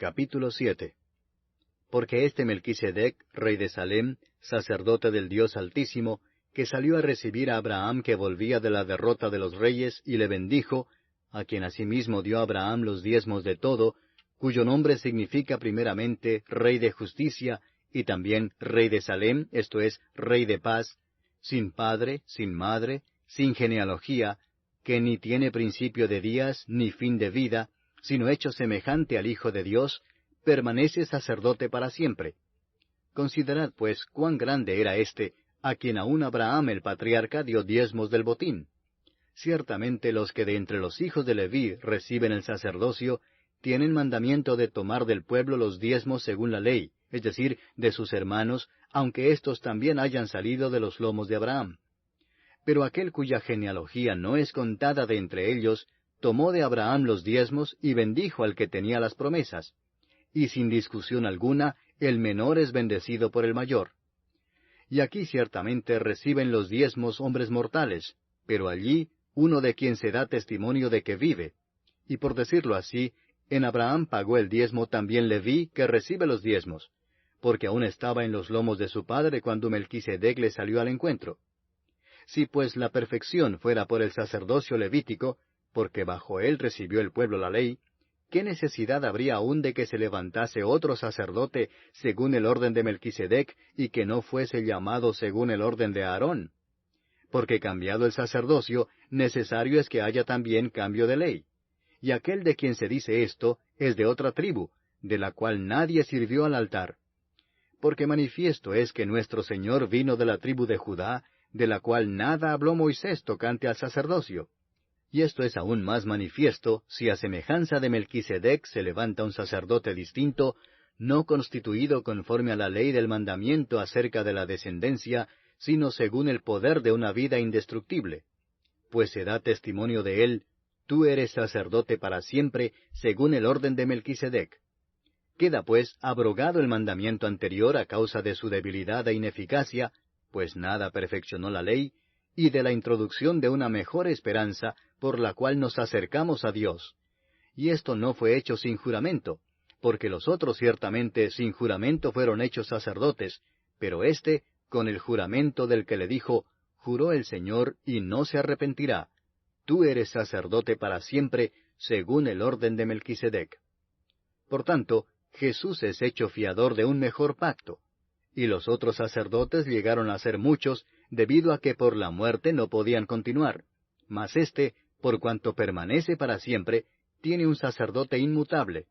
Capítulo 7. Porque este Melquisedec, rey de Salem, sacerdote del Dios Altísimo, que salió a recibir a Abraham que volvía de la derrota de los reyes, y le bendijo, a quien asimismo dio Abraham los diezmos de todo, cuyo nombre significa primeramente Rey de Justicia, y también Rey de Salem, esto es, Rey de Paz, sin padre, sin madre, sin genealogía, que ni tiene principio de días, ni fin de vida, sino hecho semejante al Hijo de Dios, permanece sacerdote para siempre. Considerad, pues, cuán grande era éste, a quien aún Abraham el patriarca dio diezmos del botín. Ciertamente los que de entre los hijos de Leví reciben el sacerdocio, tienen mandamiento de tomar del pueblo los diezmos según la ley, es decir, de sus hermanos, aunque éstos también hayan salido de los lomos de Abraham. Pero aquel cuya genealogía no es contada de entre ellos, tomó de Abraham los diezmos y bendijo al que tenía las promesas. Y sin discusión alguna, el menor es bendecido por el mayor. Y aquí ciertamente reciben los diezmos hombres mortales, pero allí uno de quien se da testimonio de que vive. Y por decirlo así, en Abraham pagó el diezmo también Leví, que recibe los diezmos, porque aún estaba en los lomos de su padre cuando Melquisedec le salió al encuentro. Si pues la perfección fuera por el sacerdocio levítico, porque bajo él recibió el pueblo la ley, ¿qué necesidad habría aún de que se levantase otro sacerdote según el orden de Melquisedec y que no fuese llamado según el orden de Aarón? Porque cambiado el sacerdocio, necesario es que haya también cambio de ley. Y aquel de quien se dice esto es de otra tribu, de la cual nadie sirvió al altar. Porque manifiesto es que nuestro Señor vino de la tribu de Judá, de la cual nada habló Moisés tocante al sacerdocio. Y esto es aún más manifiesto si a semejanza de Melquisedec se levanta un sacerdote distinto, no constituido conforme a la ley del mandamiento acerca de la descendencia, sino según el poder de una vida indestructible. Pues se da testimonio de él, tú eres sacerdote para siempre, según el orden de Melquisedec. Queda pues abrogado el mandamiento anterior a causa de su debilidad e ineficacia, pues nada perfeccionó la ley, y de la introducción de una mejor esperanza, por la cual nos acercamos a Dios. Y esto no fue hecho sin juramento, porque los otros ciertamente sin juramento fueron hechos sacerdotes, pero éste, con el juramento del que le dijo, juró el Señor y no se arrepentirá. Tú eres sacerdote para siempre, según el orden de Melquisedec. Por tanto, Jesús es hecho fiador de un mejor pacto. Y los otros sacerdotes llegaron a ser muchos, debido a que por la muerte no podían continuar. Mas éste, por cuanto permanece para siempre, tiene un sacerdote inmutable,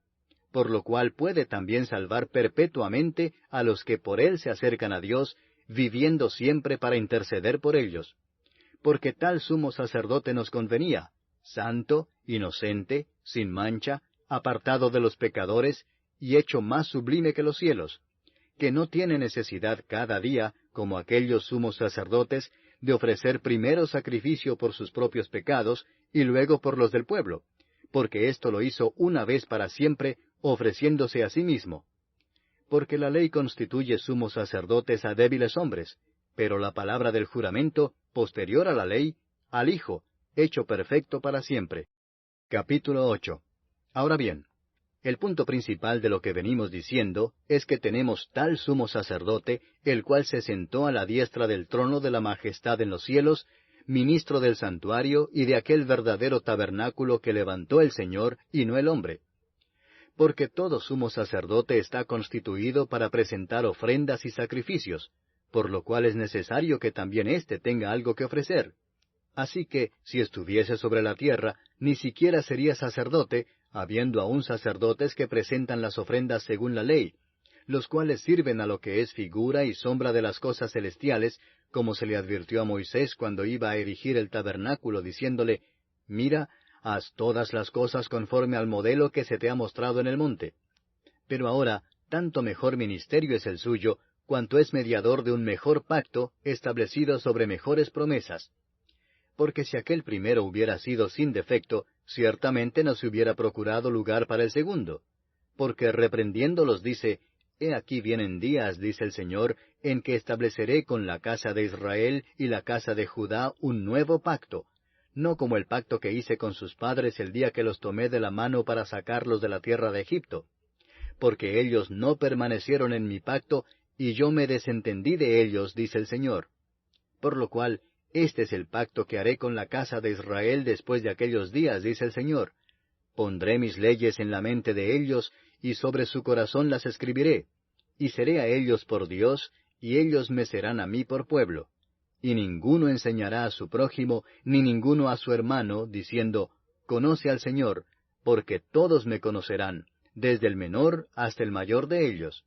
por lo cual puede también salvar perpetuamente a los que por él se acercan a Dios, viviendo siempre para interceder por ellos. Porque tal sumo sacerdote nos convenía, santo, inocente, sin mancha, apartado de los pecadores, y hecho más sublime que los cielos, que no tiene necesidad cada día, como aquellos sumos sacerdotes, de ofrecer primero sacrificio por sus propios pecados, y luego por los del pueblo, porque esto lo hizo una vez para siempre, ofreciéndose a sí mismo. Porque la ley constituye sumos sacerdotes a débiles hombres, pero la palabra del juramento, posterior a la ley, al Hijo, hecho perfecto para siempre. Capítulo 8. Ahora bien, el punto principal de lo que venimos diciendo es que tenemos tal sumo sacerdote, el cual se sentó a la diestra del trono de la majestad en los cielos, ministro del santuario y de aquel verdadero tabernáculo que levantó el Señor y no el hombre. Porque todo sumo sacerdote está constituido para presentar ofrendas y sacrificios, por lo cual es necesario que también éste tenga algo que ofrecer. Así que, si estuviese sobre la tierra, ni siquiera sería sacerdote, habiendo aún sacerdotes que presentan las ofrendas según la ley, los cuales sirven a lo que es figura y sombra de las cosas celestiales, como se le advirtió a Moisés cuando iba a erigir el tabernáculo, diciéndole, mira, haz todas las cosas conforme al modelo que se te ha mostrado en el monte. Pero ahora, tanto mejor ministerio es el suyo, cuanto es mediador de un mejor pacto, establecido sobre mejores promesas. Porque si aquel primero hubiera sido sin defecto, ciertamente no se hubiera procurado lugar para el segundo. Porque reprendiéndolos dice, He aquí vienen días, dice el Señor, en que estableceré con la casa de Israel y la casa de Judá un nuevo pacto, no como el pacto que hice con sus padres el día que los tomé de la mano para sacarlos de la tierra de Egipto. porque ellos no permanecieron en mi pacto, y yo me desentendí de ellos, dice el Señor. Por lo cual, este es el pacto que haré con la casa de Israel después de aquellos días, dice el Señor. Pondré mis leyes en la mente de ellos, y sobre su corazón las escribiré, y seré a ellos por Dios, y ellos me serán a mí por pueblo. Y ninguno enseñará a su prójimo, ni ninguno a su hermano, diciendo, Conoce al Señor, porque todos me conocerán, desde el menor hasta el mayor de ellos,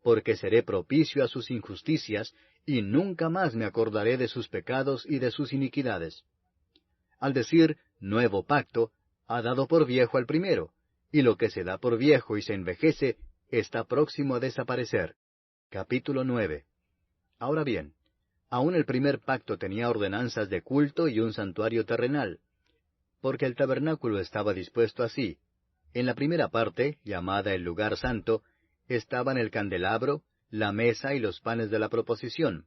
porque seré propicio a sus injusticias, y nunca más me acordaré de sus pecados y de sus iniquidades. Al decir nuevo pacto, ha dado por viejo al primero, y lo que se da por viejo y se envejece, está próximo a desaparecer. Capítulo 9. Ahora bien, aún el primer pacto tenía ordenanzas de culto y un santuario terrenal, porque el tabernáculo estaba dispuesto así. En la primera parte, llamada el lugar santo, estaban el candelabro, la mesa y los panes de la proposición.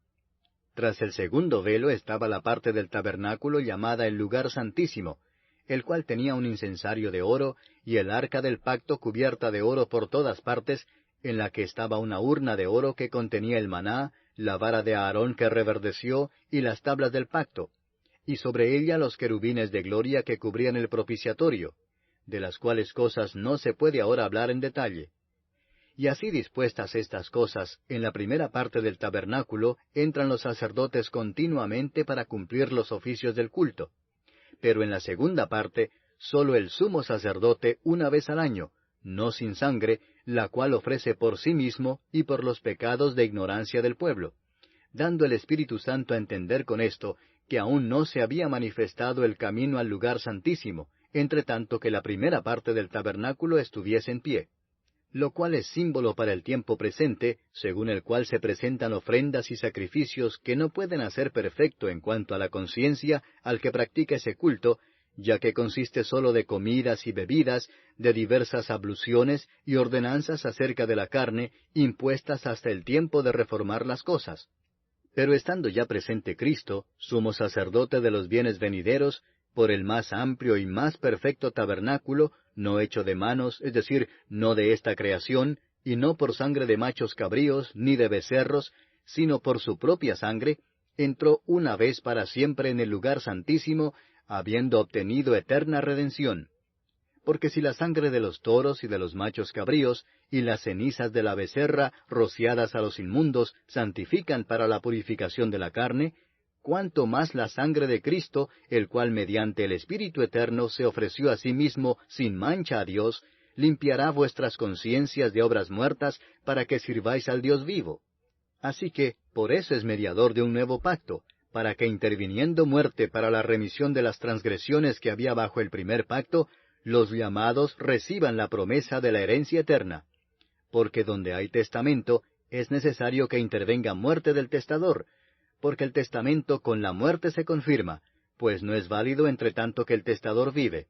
Tras el segundo velo estaba la parte del tabernáculo llamada el lugar santísimo, el cual tenía un incensario de oro y el arca del pacto cubierta de oro por todas partes, en la que estaba una urna de oro que contenía el maná, la vara de Aarón que reverdeció y las tablas del pacto, y sobre ella los querubines de gloria que cubrían el propiciatorio, de las cuales cosas no se puede ahora hablar en detalle. Y así dispuestas estas cosas, en la primera parte del tabernáculo entran los sacerdotes continuamente para cumplir los oficios del culto. Pero en la segunda parte, sólo el sumo sacerdote una vez al año, no sin sangre, la cual ofrece por sí mismo y por los pecados de ignorancia del pueblo, dando el Espíritu Santo a entender con esto que aún no se había manifestado el camino al lugar santísimo, entre tanto que la primera parte del tabernáculo estuviese en pie, lo cual es símbolo para el tiempo presente, según el cual se presentan ofrendas y sacrificios que no pueden hacer perfecto en cuanto a la conciencia al que practica ese culto, ya que consiste sólo de comidas y bebidas, de diversas abluciones y ordenanzas acerca de la carne, impuestas hasta el tiempo de reformar las cosas. Pero estando ya presente Cristo, sumo sacerdote de los bienes venideros, por el más amplio y más perfecto tabernáculo, no hecho de manos, es decir, no de esta creación, y no por sangre de machos cabríos, ni de becerros, sino por su propia sangre, entró una vez para siempre en el lugar santísimo, habiendo obtenido eterna redención. Porque si la sangre de los toros y de los machos cabríos, y las cenizas de la becerra, rociadas a los inmundos, santifican para la purificación de la carne, cuánto más la sangre de Cristo, el cual mediante el Espíritu Eterno se ofreció a sí mismo sin mancha a Dios, limpiará vuestras conciencias de obras muertas para que sirváis al Dios vivo. Así que, por eso es mediador de un nuevo pacto, para que interviniendo muerte para la remisión de las transgresiones que había bajo el primer pacto, los llamados reciban la promesa de la herencia eterna. Porque donde hay testamento, es necesario que intervenga muerte del testador, porque el testamento con la muerte se confirma, pues no es válido entre tanto que el testador vive,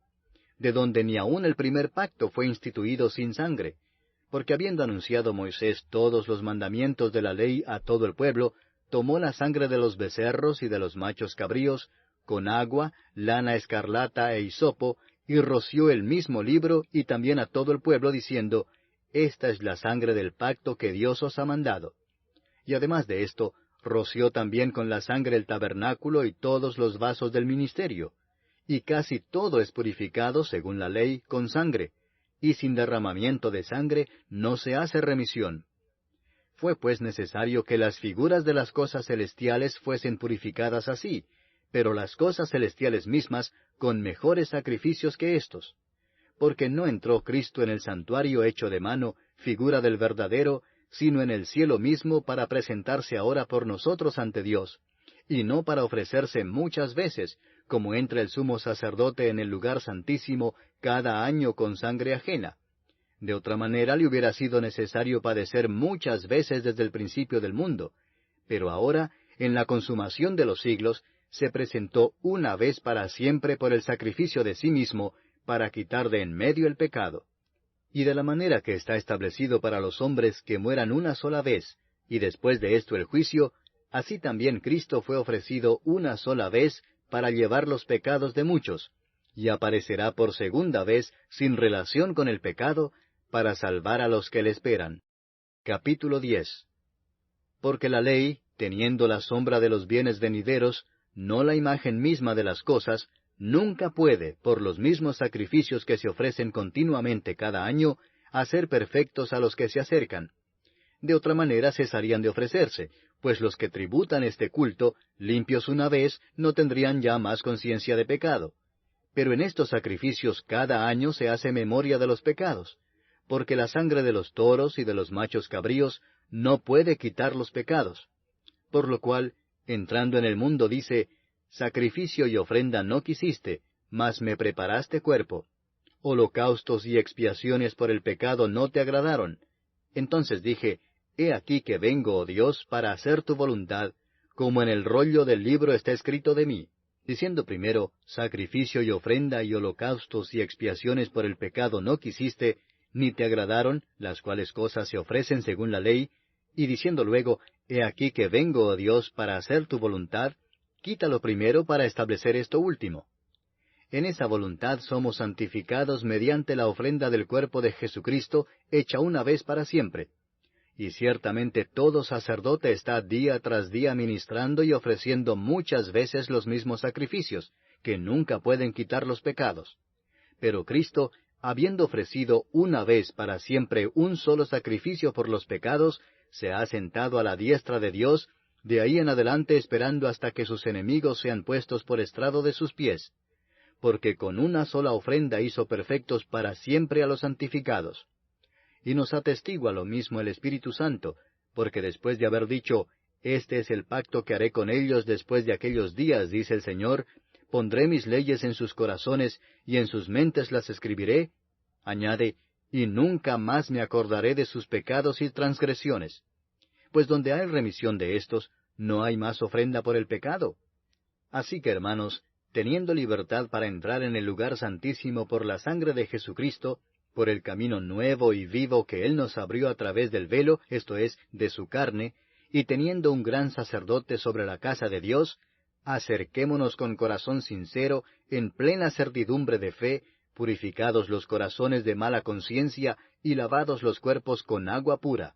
de donde ni aun el primer pacto fue instituido sin sangre, porque habiendo anunciado Moisés todos los mandamientos de la ley a todo el pueblo, tomó la sangre de los becerros y de los machos cabríos, con agua, lana escarlata e hisopo, y roció el mismo libro y también a todo el pueblo, diciendo, Esta es la sangre del pacto que Dios os ha mandado. Y además de esto, roció también con la sangre el tabernáculo y todos los vasos del ministerio. Y casi todo es purificado, según la ley, con sangre, y sin derramamiento de sangre no se hace remisión. Fue pues necesario que las figuras de las cosas celestiales fuesen purificadas así, pero las cosas celestiales mismas con mejores sacrificios que éstos. Porque no entró Cristo en el santuario hecho de mano, figura del verdadero, sino en el cielo mismo para presentarse ahora por nosotros ante Dios, y no para ofrecerse muchas veces, como entra el sumo sacerdote en el lugar santísimo cada año con sangre ajena. De otra manera le hubiera sido necesario padecer muchas veces desde el principio del mundo, pero ahora, en la consumación de los siglos, se presentó una vez para siempre por el sacrificio de sí mismo, para quitar de en medio el pecado. Y de la manera que está establecido para los hombres que mueran una sola vez, y después de esto el juicio, así también Cristo fue ofrecido una sola vez para llevar los pecados de muchos, y aparecerá por segunda vez sin relación con el pecado, para salvar a los que le esperan. Capítulo 10. Porque la ley, teniendo la sombra de los bienes venideros, no la imagen misma de las cosas, nunca puede, por los mismos sacrificios que se ofrecen continuamente cada año, hacer perfectos a los que se acercan. De otra manera cesarían de ofrecerse, pues los que tributan este culto, limpios una vez, no tendrían ya más conciencia de pecado. Pero en estos sacrificios cada año se hace memoria de los pecados, porque la sangre de los toros y de los machos cabríos no puede quitar los pecados. Por lo cual, entrando en el mundo dice, sacrificio y ofrenda no quisiste, mas me preparaste cuerpo. Holocaustos y expiaciones por el pecado no te agradaron. Entonces dije, he aquí que vengo, oh Dios, para hacer tu voluntad, como en el rollo del libro está escrito de mí. Diciendo primero, sacrificio y ofrenda y holocaustos y expiaciones por el pecado no quisiste, ni te agradaron, las cuales cosas se ofrecen según la ley, y diciendo luego, he aquí que vengo, oh Dios, para hacer tu voluntad, quítalo primero para establecer esto último. En esa voluntad somos santificados mediante la ofrenda del cuerpo de Jesucristo, hecha una vez para siempre. Y ciertamente todo sacerdote está día tras día ministrando y ofreciendo muchas veces los mismos sacrificios, que nunca pueden quitar los pecados. Pero Cristo, habiendo ofrecido una vez para siempre un solo sacrificio por los pecados, se ha sentado a la diestra de Dios, de ahí en adelante esperando hasta que sus enemigos sean puestos por estrado de sus pies. Porque con una sola ofrenda hizo perfectos para siempre a los santificados. Y nos atestigua lo mismo el Espíritu Santo, porque después de haber dicho, este es el pacto que haré con ellos después de aquellos días, dice el Señor, pondré mis leyes en sus corazones, y en sus mentes las escribiré, añade, y nunca más me acordaré de sus pecados y transgresiones. Pues donde hay remisión de estos, no hay más ofrenda por el pecado. Así que, hermanos, teniendo libertad para entrar en el lugar santísimo por la sangre de Jesucristo, por el camino nuevo y vivo que Él nos abrió a través del velo, esto es, de su carne, y teniendo un gran sacerdote sobre la casa de Dios, acerquémonos con corazón sincero, en plena certidumbre de fe, purificados los corazones de mala conciencia y lavados los cuerpos con agua pura.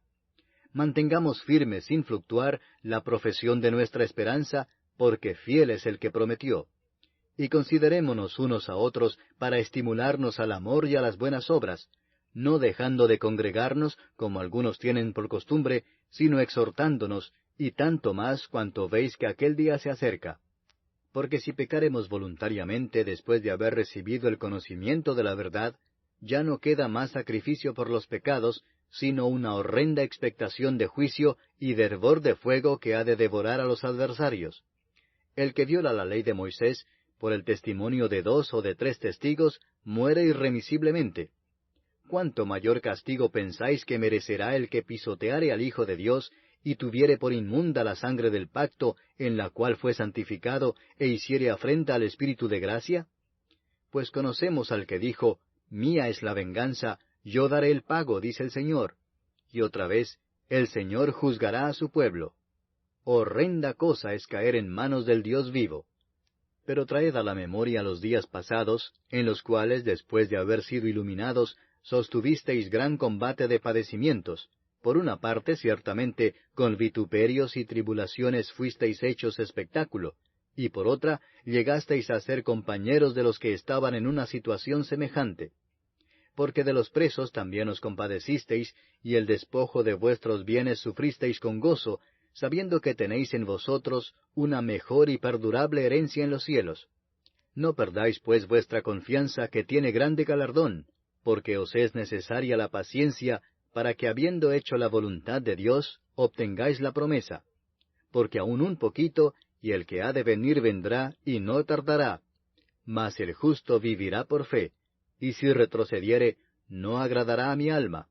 Mantengamos firme sin fluctuar la profesión de nuestra esperanza, porque fiel es el que prometió. Y considerémonos unos a otros para estimularnos al amor y a las buenas obras, no dejando de congregarnos, como algunos tienen por costumbre, sino exhortándonos, y tanto más cuanto veis que aquel día se acerca. Porque si pecaremos voluntariamente después de haber recibido el conocimiento de la verdad, ya no queda más sacrificio por los pecados, sino una horrenda expectación de juicio y de hervor de fuego que ha de devorar a los adversarios. El que viola la ley de Moisés, por el testimonio de 2 o de 3 testigos, muere irremisiblemente. ¿Cuánto mayor castigo pensáis que merecerá el que pisoteare al Hijo de Dios, y tuviere por inmunda la sangre del pacto, en la cual fue santificado, e hiciere afrenta al Espíritu de gracia? Pues conocemos al que dijo, mía es la venganza, yo daré el pago, dice el Señor. Y otra vez, el Señor juzgará a su pueblo. Horrenda cosa es caer en manos del Dios vivo. Pero traed a la memoria los días pasados, en los cuales, después de haber sido iluminados, sostuvisteis gran combate de padecimientos. Por una parte, ciertamente, con vituperios y tribulaciones fuisteis hechos espectáculo, y por otra, llegasteis a ser compañeros de los que estaban en una situación semejante. Porque de los presos también os compadecisteis, y el despojo de vuestros bienes sufristeis con gozo, sabiendo que tenéis en vosotros una mejor y perdurable herencia en los cielos. No perdáis pues vuestra confianza, que tiene grande galardón, porque os es necesaria la paciencia, para que habiendo hecho la voluntad de Dios, obtengáis la promesa. Porque aún un poquito, y el que ha de venir vendrá, y no tardará. Mas el justo vivirá por fe, y si retrocediere, no agradará a mi alma.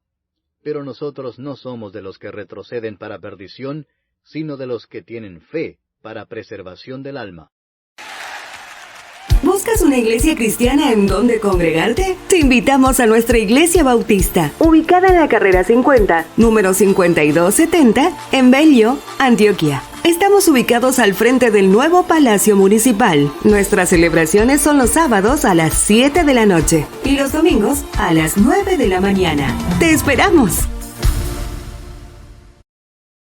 Pero nosotros no somos de los que retroceden para perdición, sino de los que tienen fe para preservación del alma. ¿Buscas una iglesia cristiana en donde congregarte? Te invitamos a nuestra iglesia bautista, ubicada en la carrera 50, número 5270, en Bello, Antioquia. Estamos ubicados al frente del nuevo Palacio Municipal. Nuestras celebraciones son los sábados a las 7 de la noche y los domingos a las 9 de la mañana. ¡Te esperamos!